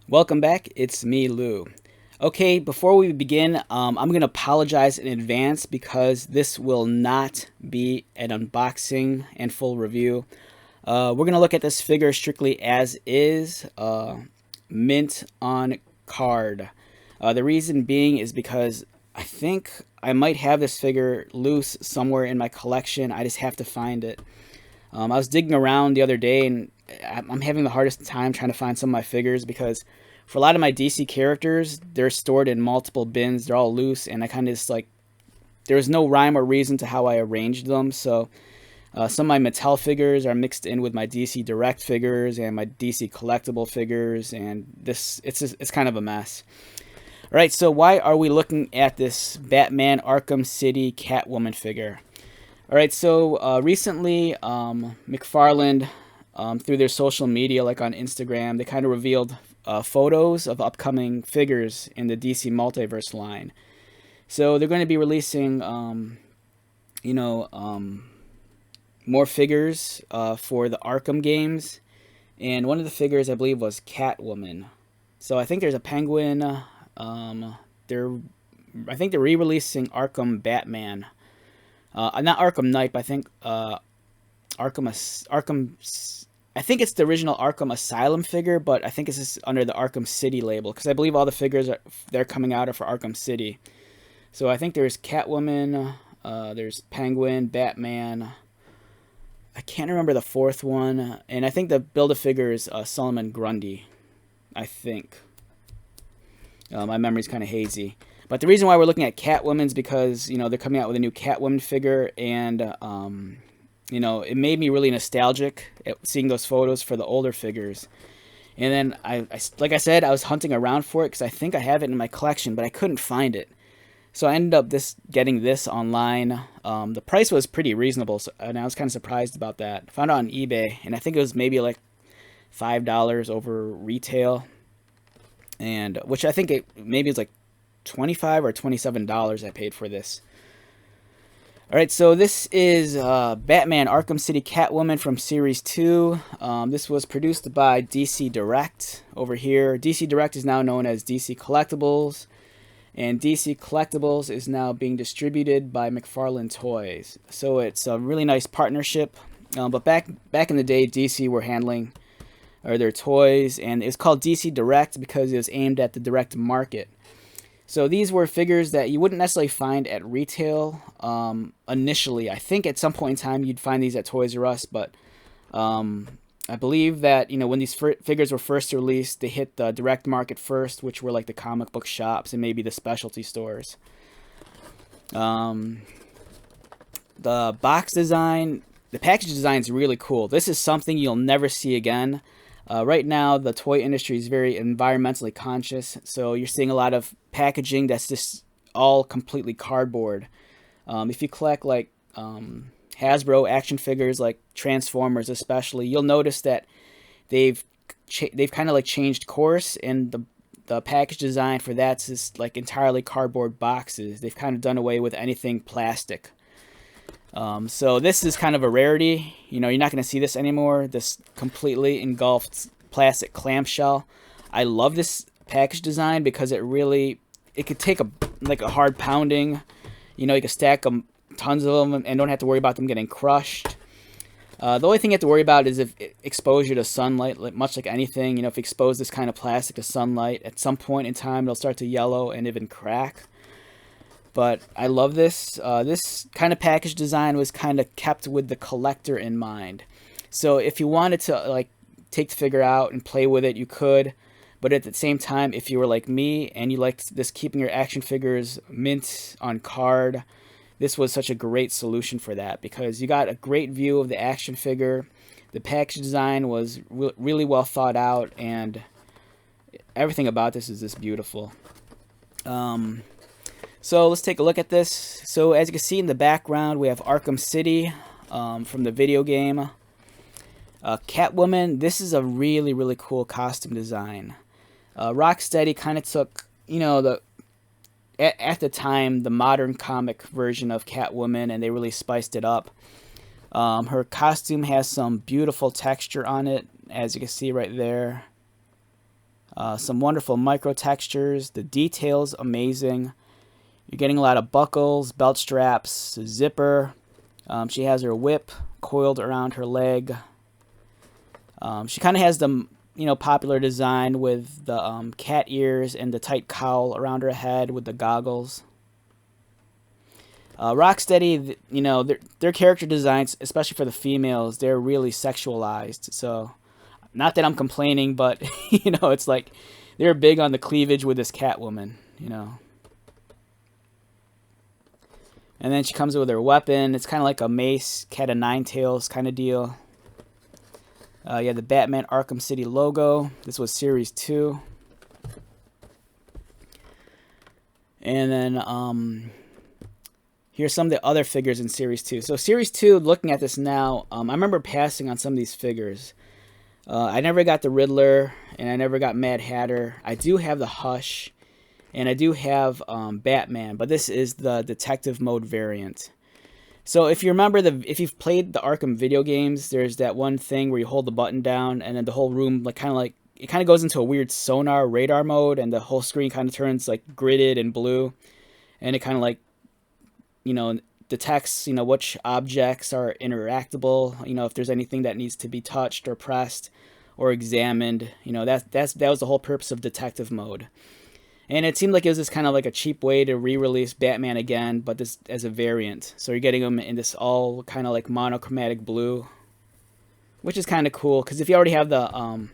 Welcome back. It's me, Lou. Okay, before we begin, I'm going to apologize in advance because this will not be an unboxing and full review. We're going to look at this figure strictly as is, mint on card. The reason being is because I think I might have this figure loose somewhere in my collection. I just have to find it. I was digging around the other day, and I'm having the hardest time trying to find some of my figures because for a lot of my DC characters, they're stored in multiple bins. They're all loose, and I kind of just like there's no rhyme or reason to how I arranged them. So some of my Mattel figures are mixed in with my DC Direct figures and my DC collectible figures, and it's kind of a mess. All right, so why are we looking at this Batman Arkham City Catwoman figure? All right, so recently, McFarlane, through their social media, like on Instagram, they kind of revealed photos of upcoming figures in the DC Multiverse line. So they're going to be releasing, you know, more figures for the Arkham games, and one of the figures I believe was Catwoman. So I think there's a Penguin. They're, I think they're re-releasing Arkham Batman. Not Arkham Knight, but I think Arkham. I think it's the original Arkham Asylum figure, but I think it's just under the Arkham City label because I believe all the figures they're coming out are for Arkham City. So I think there's Catwoman, there's Penguin, Batman. I can't remember the fourth one, and I think the Build-A-Figure is Solomon Grundy. I think. My memory's kind of hazy. But the reason why we're looking at Catwoman is because, they're coming out with a new Catwoman figure, and, it made me really nostalgic at seeing those photos for the older figures. And then, like I said, I was hunting around for it because I think I have it in my collection, but I couldn't find it. So I ended up getting this online. The price was pretty reasonable, and I was kind of surprised about that. Found it on eBay, and I think it was maybe like $5 over retail, and which I think maybe it's like $25 or $27 I paid for this. All right, so this is Batman Arkham City Catwoman from Series 2. This was produced by DC Direct over here. DC Direct is now known as DC Collectibles, and DC Collectibles is now being distributed by McFarlane Toys. So it's a really nice partnership. But back in the day, DC were handling their toys, and it's called DC Direct because it was aimed at the direct market. So these were figures that you wouldn't necessarily find at retail initially. I think at some point in time you'd find these at Toys R Us, but I believe that when these figures were first released, they hit the direct market first, which were like the comic book shops and maybe the specialty stores. The box design, the package design is really cool. This is something you'll never see again. Right now, the toy industry is very environmentally conscious, so you're seeing a lot of packaging that's just all completely cardboard. If you collect like Hasbro action figures, like Transformers especially, you'll notice that they've kind of like changed course, and the package design for that's just like entirely cardboard boxes. They've kind of done away with anything plastic. So this is kind of a rarity. You're not going to see this anymore. This completely engulfed plastic clamshell. I love this package design because it could take a hard pounding. You could stack them, tons of them, and don't have to worry about them getting crushed. The only thing you have to worry about is if exposure to sunlight, much like anything. If you expose this kind of plastic to sunlight, at some point in time it'll start to yellow and even crack. But I love this. This kind of package design was kind of kept with the collector in mind. So if you wanted to take the figure out and play with it, you could. But at the same time, if you were like me and you liked this keeping your action figures mint on card, this was such a great solution for that because you got a great view of the action figure. The package design was really well thought out, and everything about this is just beautiful. So let's take a look at this. So as you can see in the background, we have Arkham City from the video game. Catwoman, this is a really, really cool costume design. Rocksteady kind of took, at the time, the modern comic version of Catwoman, and they really spiced it up. Her costume has some beautiful texture on it, as you can see right there. Some wonderful micro textures. The details amazing. You're getting a lot of buckles, belt straps, zipper. She has her whip coiled around her leg. She kind of has the popular design with the cat ears and the tight cowl around her head with the goggles. Rocksteady, their character designs, especially for the females, they're really sexualized. So, not that I'm complaining, but it's like they're big on the cleavage with this Catwoman. And then she comes with her weapon. It's kind of like a mace, cat of nine tails kind of deal. Yeah, the Batman Arkham City logo. This was Series 2. And then here's some of the other figures in Series 2. So Series 2, looking at this now, I remember passing on some of these figures. I never got the Riddler, and I never got Mad Hatter. I do have the Hush, and I do have Batman, but this is the Detective Mode variant. So if you remember, if you've played the Arkham video games, there's that one thing where you hold the button down, and then the whole room it kind of goes into a weird sonar radar mode, and the whole screen kind of turns like gridded and blue, and it kind of detects which objects are interactable. If there's anything that needs to be touched or pressed or examined. That was the whole purpose of Detective Mode. And it seemed like it was just kind of like a cheap way to re-release Batman again, but this as a variant. So you're getting them in this all kind of like monochromatic blue, which is kind of cool, because if you already have the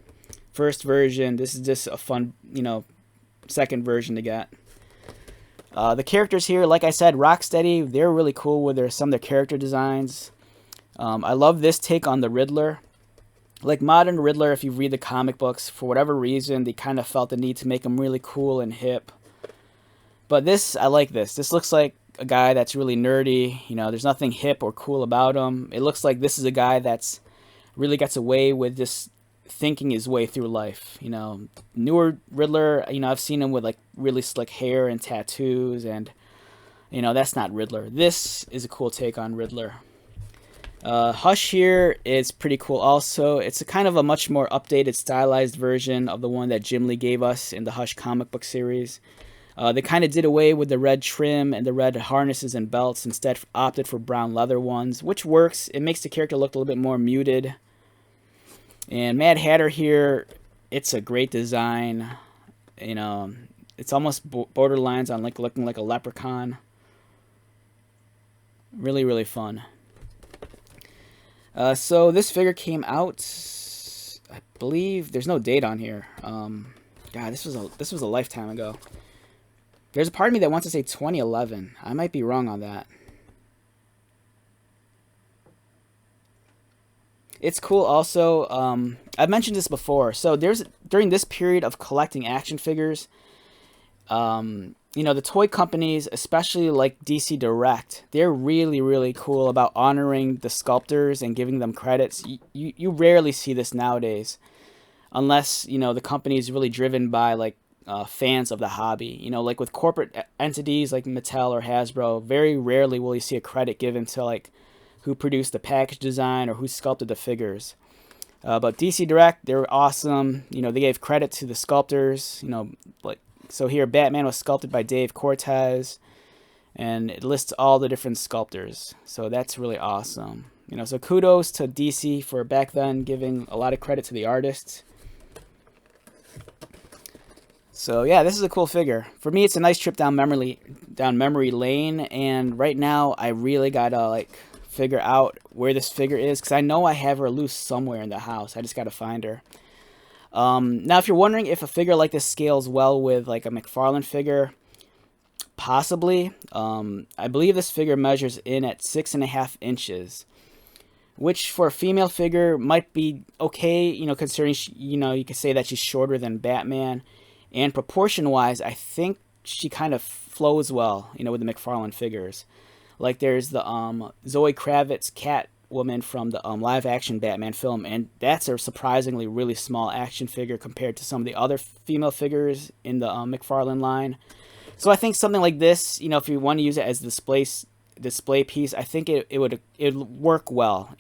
first version, this is just a fun, second version to get. The characters here, like I said, Rocksteady, they're really cool with some of their character designs. I love this take on the Riddler. Like modern Riddler, if you read the comic books, for whatever reason, they kind of felt the need to make him really cool and hip. But this, I like this. This looks like a guy that's really nerdy. There's nothing hip or cool about him. It looks like this is a guy that's really gets away with just thinking his way through life. Newer Riddler, I've seen him with like really slick hair and tattoos, and that's not Riddler. This is a cool take on Riddler. Hush here is pretty cool also. It's a kind of a much more updated, stylized version of the one that Jim Lee gave us in the Hush comic book series. They kind of did away with the red trim and the red harnesses and belts, instead opted for brown leather ones, which works. It makes the character look a little bit more muted. And Mad Hatter here, it's a great design. It's almost borderlines on like looking like a leprechaun. Really, really fun. So this figure came out, I believe, there's no date on here. God, this was a lifetime ago. There's a part of me that wants to say 2011. I might be wrong on that. It's cool also. I've mentioned this before. So during this period of collecting action figures, the toy companies, especially like DC Direct, they're really, really cool about honoring the sculptors and giving them credits. You rarely see this nowadays, unless, the company is really driven by like fans of the hobby. Like with corporate entities like Mattel or Hasbro, very rarely will you see a credit given to like who produced the package design or who sculpted the figures. But DC Direct, they're awesome. They gave credit to the sculptors, so here, Batman was sculpted by Dave Cortez, and it lists all the different sculptors. So that's really awesome. So kudos to DC for back then giving a lot of credit to the artists. So yeah, this is a cool figure. For me, it's a nice trip down memory lane, and right now I really gotta figure out where this figure is, because I know I have her loose somewhere in the house. I just gotta find her. Now, if you're wondering if a figure like this scales well with like a McFarlane figure, possibly. I believe this figure measures in at 6.5 inches, which for a female figure might be okay, considering you could say that she's shorter than Batman, and proportion-wise, I think she kind of flows well, with the McFarlane figures. Like there's the Zoe Kravitz Catwoman from the live-action Batman film, and that's a surprisingly really small action figure compared to some of the other female figures in the McFarlane line. So I think something like this, if you want to use it as a display piece, I think it would work well,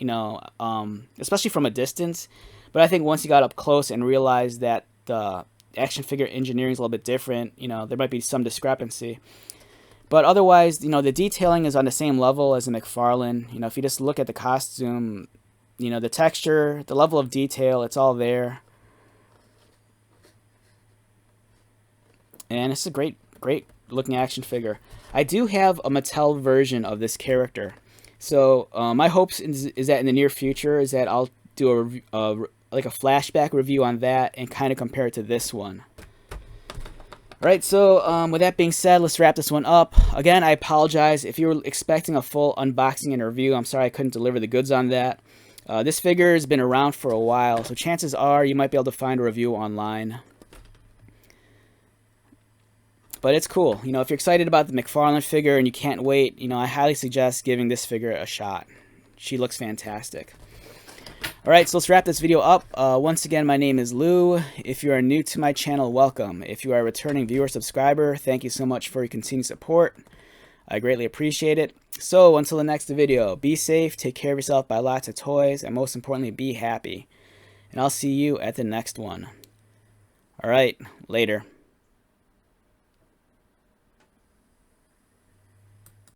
especially from a distance. But I think once you got up close and realized that the action figure engineering is a little bit different. You know, there might be some discrepancy. But otherwise, you know, the detailing is on the same level as a McFarlane. You know, if you just look at the costume, you know, the texture, the level of detail, it's all there. And it's a great looking action figure. I do have a Mattel version of this character. So my hopes is that in the near future is that I'll do like a flashback review on that and kind of compare it to this one. Alright, so with that being said, let's wrap this one up. Again, I apologize if you were expecting a full unboxing and review. I'm sorry I couldn't deliver the goods on that. This figure has been around for a while, so chances are you might be able to find a review online. But it's cool. You know, if you're excited about the McFarlane figure and you can't wait, you know, I highly suggest giving this figure a shot. She looks fantastic. Alright, so let's wrap this video up. Once again, my name is Lou. If you are new to my channel, welcome. If you are a returning viewer subscriber, thank you so much for your continued support. I greatly appreciate it. So, until the next video, be safe, take care of yourself, buy lots of toys, and most importantly, be happy. And I'll see you at the next one. Alright, later.